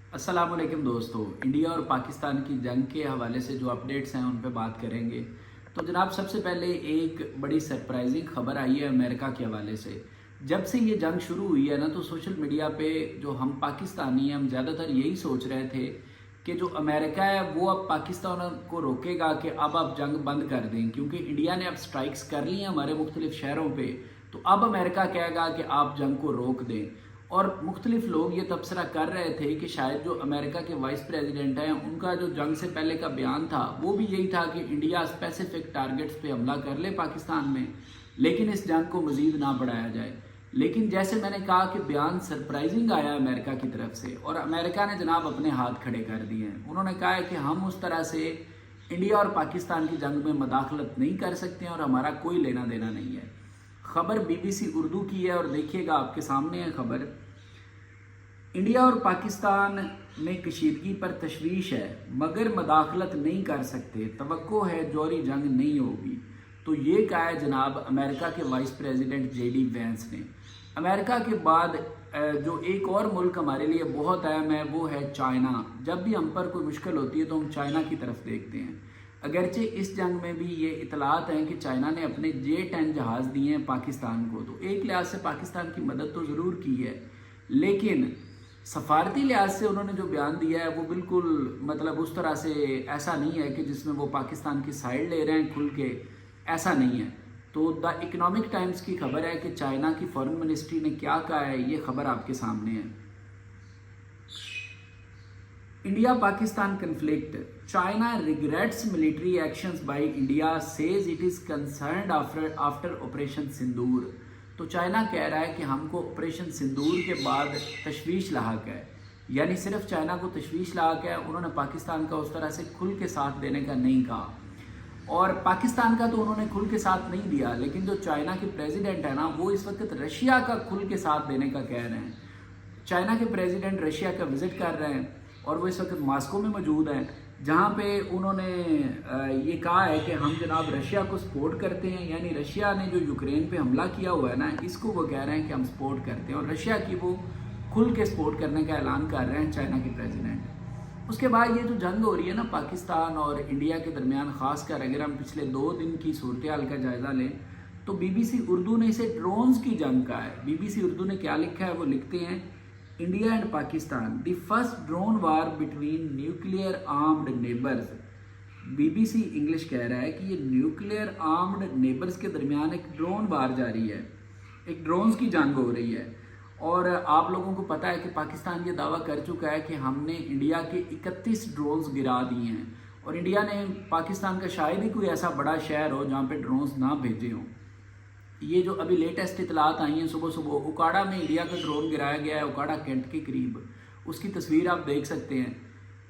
अस्सलाम वालेकुम दोस्तों। इंडिया और पाकिस्तान की जंग के हवाले से जो अपडेट्स हैं उन पे बात करेंगे। तो जनाब, सबसे पहले एक बड़ी सरप्राइजिंग खबर आई है अमेरिका के हवाले से। जब से ये जंग शुरू हुई है ना, तो सोशल मीडिया पे जो हम पाकिस्तानी हैं, हम ज़्यादातर यही सोच रहे थे कि जो अमेरिका है वो अब पाकिस्तान को रोकेगा कि अब आप जंग बंद कर दें, क्योंकि इंडिया ने अब स्ट्राइक्स कर ली हैं हमारे मुख्तलिफ शहरों पे। तो अब अमेरिका कहेगा कि आप जंग को रोक दें। और मुख्तलिफ लोग ये तबसरा कर रहे थे कि शायद जो अमेरिका के वाइस प्रेसिडेंट हैं उनका जो जंग से पहले का बयान था वो भी यही था कि इंडिया स्पेसिफिक टारगेट्स पे हमला कर ले पाकिस्तान में, लेकिन इस जंग को मज़ीद ना बढ़ाया जाए। लेकिन जैसे मैंने कहा कि बयान सरप्राइजिंग आया अमेरिका की तरफ से, और अमेरिका ने जनाब अपने हाथ खड़े कर दिए हैं। उन्होंने कहा है कि हम उस तरह से इंडिया और पाकिस्तान की जंग में मदाखलत नहीं कर सकते और हमारा कोई लेना देना नहीं है। खबर बीबीसी उर्दू की है और देखिएगा, आपके सामने है खबर। इंडिया और पाकिस्तान में कशीदगी पर तशवीश है मगर मदाखलत नहीं कर सकते, तवक्को है जौहरी जंग नहीं होगी। तो ये कहा है जनाब अमेरिका के वाइस प्रेसिडेंट जेडी वैंस ने। अमेरिका के बाद जो एक और मुल्क हमारे लिए बहुत अहम है वो है चाइना। जब भी हम पर कोई मुश्किल होती है तो हम चाइना की तरफ देखते हैं। अगरचे इस जंग में भी ये इतलात हैं कि चाइना ने अपने J-10 जहाज़ दिए हैं पाकिस्तान को। तो एक लिहाज से पाकिस्तान की मदद तो ज़रूर की है, लेकिन सफारती लिहाज से उन्होंने जो बयान दिया है वो बिल्कुल मतलब उस तरह से ऐसा नहीं है कि जिसमें वो पाकिस्तान की साइड ले रहे हैं खुल के, ऐसा नहीं है। तो द इकनॉमिक टाइम्स की खबर है कि चाइना की फॉरेन मिनिस्ट्री ने क्या कहा है, ये खबर आपके सामने है। India Pakistan conflict, China regrets military actions by India, says it is concerned after Operation Sindoor. तो चाइना कह रहा है कि हमको ऑपरेशन सिंदूर के बाद तशवीश लाहक है, यानी सिर्फ चाइना को तशवीश लाहक है। उन्होंने पाकिस्तान का उस तरह से खुल के साथ देने का नहीं कहा, और पाकिस्तान का तो उन्होंने खुल के साथ नहीं दिया, लेकिन जो चाइना के प्रेसिडेंट है ना वो इस वक्त रशिया का खुल के साथ देने का कह रहे हैं। चाइना के प्रेसिडेंट रशिया का विज़िट कर रहे हैं और वो इस वक्त मॉस्को में मौजूद हैं, जहाँ पे उन्होंने ये कहा है कि हम जनाब रशिया को सपोर्ट करते हैं। यानी रशिया ने जो यूक्रेन पे हमला किया हुआ है ना, इसको वो कह रहे हैं कि हम सपोर्ट करते हैं, और रशिया की वो खुल के सपोर्ट करने का ऐलान कर रहे हैं चाइना के प्रेसिडेंट। उसके बाद ये जो जंग हो रही है ना पाकिस्तान और इंडिया के दरमियान, ख़ासकर अगर हम पिछले 2 दिन की सूरत हाल का जायज़ा लें तो बीबीसी उर्दू ने इसे ड्रोन्स की जंग कहा है। बीबीसी उर्दू ने क्या लिखा है वो लिखते हैं, India and Pakistan the first drone war between nuclear armed neighbours. BBC English कह रहा है कि ये न्यूक्लियर आर्म्ड नेबर्स के दरमियान एक ड्रोन वार जारी है, एक ड्रोन्स की जंग हो रही है। और आप लोगों को पता है कि पाकिस्तान ये दावा कर चुका है कि हमने इंडिया के 31 ड्रोन्स गिरा दिए हैं, और इंडिया ने पाकिस्तान का शायद ही कोई ऐसा बड़ा शहर हो जहाँ पे ड्रोन्स ना भेजे हों। ये जो अभी लेटेस्ट इतलात आई हैं सुबह सुबह, उकाड़ा में इंडिया का ड्रोन गिराया गया है, उकाड़ा कैंट के करीब, उसकी तस्वीर आप देख सकते हैं।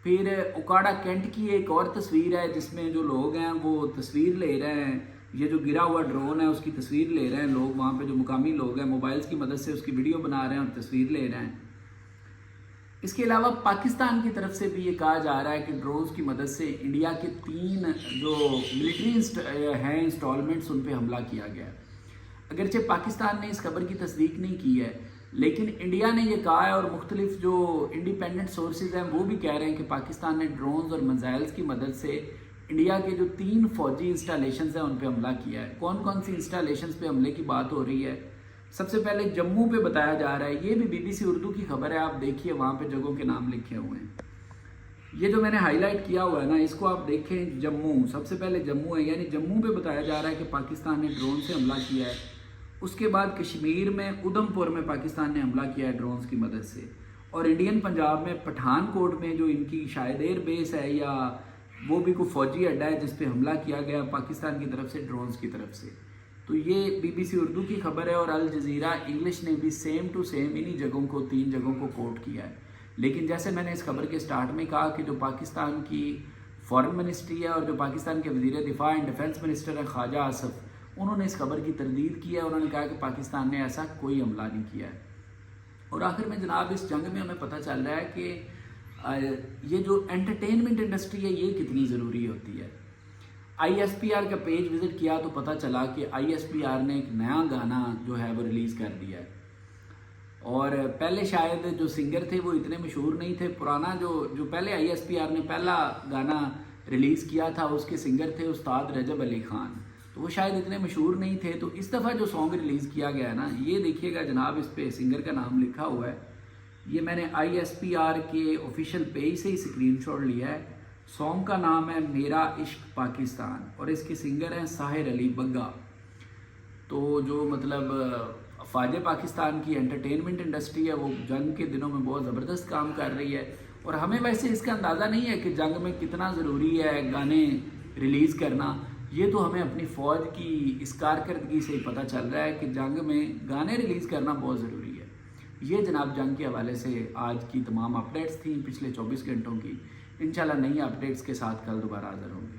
फिर उकाड़ा कैंट की एक और तस्वीर है जिसमें जो लोग हैं वो तस्वीर ले रहे हैं, ये जो गिरा हुआ ड्रोन है उसकी तस्वीर ले रहे हैं लोग, वहाँ पे जो मुकामी लोग हैं मोबाइल्स की मदद से उसकी वीडियो बना रहे हैं और तस्वीर ले रहे हैं। इसके अलावा पाकिस्तान की तरफ से भी ये कहा जा रहा है कि ड्रोन्स की मदद से इंडिया के 3 जो मिलिट्री हैं इंस्टॉलमेंट्स उन पर हमला किया गया। अगरचे पाकिस्तान ने इस खबर की तस्दीक नहीं की है, लेकिन इंडिया ने यह कहा है, और मुख्तलिफ जो इंडिपेंडेंट सोर्सेज हैं वो भी कह रहे हैं कि पाकिस्तान ने ड्रोन्स और मिसाइल्स की मदद से इंडिया के जो 3 फौजी इंस्टॉलेशंस हैं उन पे हमला किया है। कौन कौन सी इंस्टॉलेशंस पे हमले की बात हो रही है? सबसे पहले जम्मू पे बताया जा रहा है, ये भी बीबीसी उर्दू की खबर है, आप देखिए वहाँ पे जगहों के नाम लिखे हुए हैं। ये जो मैंने हाईलाइट किया हुआ है ना, इसको आप देखें, जम्मू सबसे पहले जम्मू है, यानी जम्मू पे बताया जा रहा है कि पाकिस्तान ने ड्रोन से हमला किया है। उसके बाद कश्मीर में उधमपुर में पाकिस्तान ने हमला किया है ड्रोन्स की मदद से, और इंडियन पंजाब में पठानकोट में जो इनकी शायद एयर बेस है या वो भी कोई फौजी अड्डा है जिस पे हमला किया गया पाकिस्तान की तरफ से ड्रोन्स की तरफ से। तो ये बीबीसी उर्दू की खबर है, और अल जज़ीरा इंग्लिश ने भी सेम टू सेम इन्हीं जगहों को 3 जगहों को कोट किया है। लेकिन जैसे मैंने इस खबर के स्टार्ट में कहा कि जो पाकिस्तान की फॉरेन मिनिस्ट्री है और जो पाकिस्तान के वज़ीर दिफा एंड डिफेंस मिनिस्टर है ख्वाजा आसिफ, उन्होंने इस खबर की तरदीद की है। उन्होंने कहा कि पाकिस्तान ने ऐसा कोई हमला नहीं किया है। और आखिर में जनाब इस जंग में हमें पता चल रहा है कि ये जो एंटरटेनमेंट इंडस्ट्री है ये कितनी ज़रूरी होती है। ISPR का पेज विज़िट किया तो पता चला कि ISPR ने एक नया गाना जो है वो रिलीज़ कर दिया है। اور پہلے شاید جو سنگر تھے وہ اتنے مشہور نہیں تھے. پرانا جو پہلے ISPR نے پہلا گانا ریلیز کیا تھا اس کے سنگر تھے استاد رجب علی خان, تو وہ شاید اتنے مشہور نہیں تھے. تو اس دفعہ جو سانگ ریلیز کیا گیا ہے نا, یہ دیکھیے گا جناب, اس پہ سنگر کا نام لکھا ہوا ہے. یہ میں نے ISPR کے آفیشیل پیج سے ہی اسکرین شاٹ لیا ہے. سانگ کا نام ہے میرا عشق پاکستان, اور اس کے سنگر ہیں ساحر علی بگا. تو جو مطلب افواج پاکستان کی انٹرٹینمنٹ انڈسٹری ہے وہ جنگ کے دنوں میں بہت زبردست کام کر رہی ہے, اور ہمیں ویسے اس کا اندازہ نہیں ہے کہ جنگ میں کتنا ضروری ہے گانے ریلیز کرنا. یہ تو ہمیں اپنی فوج کی اس کارکردگی سے ہی پتہ چل رہا ہے کہ جنگ میں گانے ریلیز کرنا بہت ضروری ہے. یہ جناب جنگ کے حوالے سے آج کی تمام اپڈیٹس تھیں پچھلے 24 گھنٹوں کی. انشاءاللہ نئی اپڈیٹس کے ساتھ کل دوبارہ حاضر ہوں گے.